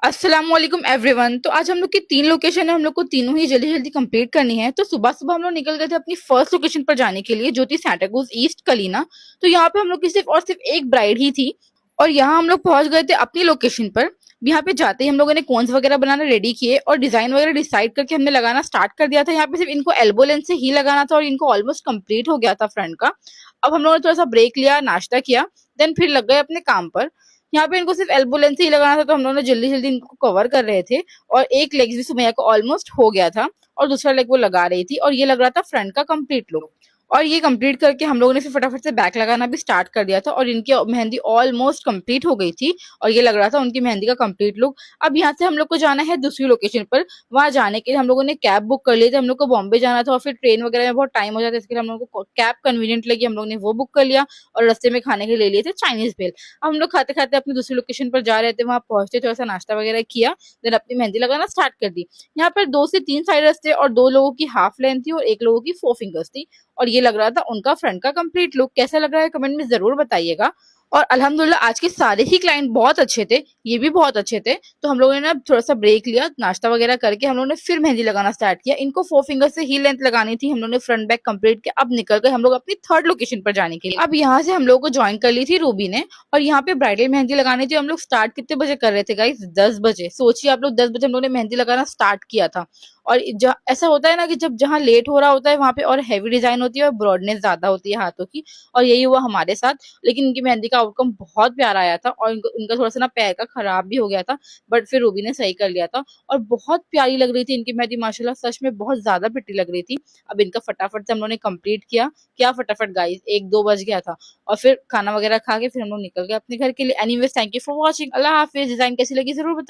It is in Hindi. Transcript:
अस्सलाम वालेकुम एवरीवन। तो आज हम लोग की 3 लोकेशन है, हम लोग को तीनों ही जल्दी-जल्दी कंप्लीट करनी है। तो सुबह-सुबह हम लोग निकल गए थे अपनी फर्स्ट लोकेशन पर जाने के लिए, जो थी सांता क्रूज ईस्ट कलीना। तो यहाँ पे हम लोग की सिर्फ और सिर्फ एक ब्राइड ही थी और यहाँ हम लोग पहुंच गए थे अपनी लोकेशन पर। यहाँ पे जाते ही हम लोगों ने कोन्स वगैरह बनाना रेडी किए और डिजाइन वगैरह डिसाइड करके हमने लगाना स्टार्ट कर दिया था। यहाँ पे सिर्फ इनको एल्बो लेंथ से ही लगाना था और इनको ऑलमोस्ट कंप्लीट हो गया था फ्रंट का। अब हम लोगों ने थोड़ा सा ब्रेक लिया, नाश्ता किया, देन फिर लग गए अपने काम पर। यहाँ पे इनको सिर्फ एल्बो लेंथ ही लगाना था, तो हम लोगों ने जल्दी जल्दी इनको कवर कर रहे थे। और एक लेग भी सुमैया को ऑलमोस्ट हो गया था और दूसरा लेग वो लगा रही थी और ये लग रहा था फ्रंट का कंप्लीट लुक। और ये कंप्लीट करके हम लोगों ने फिर फटाफट से बैक लगाना भी स्टार्ट कर दिया था और इनकी मेहंदी ऑलमोस्ट कंप्लीट हो गई थी और ये लग रहा था उनकी मेहंदी का कंप्लीट लुक। अब यहाँ से हम लोग को जाना है दूसरी लोकेशन पर। वहां जाने के लिए हम लोगों ने कैब बुक कर ली थी। हम लोग को बॉम्बे जाना था और फिर ट्रेन वगैरह में बहुत टाइम हो जाता है, इसके लिए हम लोग को कैब कन्वीनियंट लगी, हम लोग ने वो बुक कर लिया। और रास्ते में खाने के लिए ले लिए थे चाइनीज भेल। अब हम लोग खाते खाते अपनी दूसरी लोकेशन पर जा रहे थे, वहां पहुंचते थोड़ा सा नाश्ता वगैरह किया, देन अपनी मेहंदी लगाना स्टार्ट कर दी। यहाँ पर 2 से 3 साइडर्स थे और 2 लोगों की हाफ लेंथ थी और 1 लोगों की 4 फिंगर्स थी और ये लग रहा था उनका फ्रंट का कंप्लीट लुक। कैसा लग रहा है कमेंट में जरूर बताइएगा। और अल्हम्दुलिल्लाह आज के सारे ही क्लाइंट बहुत अच्छे थे, ये भी बहुत अच्छे थे। तो हम लोगों ने ना थोड़ा सा ब्रेक लिया, नाश्ता वगैरह करके हम लोगों ने फिर मेहंदी लगाना स्टार्ट किया। इनको 4 फिंगर से ही लेंथ लगानी थी, हम लोगों ने फ्रंट बैक कंप्लीट किया। अब निकल गए हम लोग अपनी थर्ड लोकेशन पर जाने के लिए। अब यहाँ से हम लोगों को ज्वाइन कर ली थी रूबी ने और यहाँ पे ब्राइडल मेहंदी लगानी थी। हम लोग स्टार्ट कितने बजे कर रहे थे गाइस? 10 बजे। सोचिए आप लोग, 10 बजे हम लोग ने मेहंदी लगाना स्टार्ट किया था। और ऐसा होता है ना कि जब जहाँ लेट हो रहा होता है वहां पे और हैवी डिजाइन होती है और ब्रॉडनेस ज्यादा होती है हाथों की, और यही हुआ हमारे साथ। लेकिन इनकी मेहंदी का आउटकम बहुत प्यारा आया था और इनका थोड़ा सा ना पैर का खराब भी हो गया था, बट फिर रूबी ने सही कर लिया था। और बहुत प्यारी लग रही थी इनकी मेहंदी, माशाल्लाह सच में बहुत ज्यादा प्रिटी लग रही थी। अब इनका फटाफट से हम लोगों ने कंप्लीट किया। क्या फटाफट गाइस, 1-2 बज गया था। और फिर खाना वगैरह खा के फिर हम लोग निकल गए अपने घर के लिए। Anyways, thank you for watching. Allah Hafiz. Design कैसी लगी जरूर बताइए।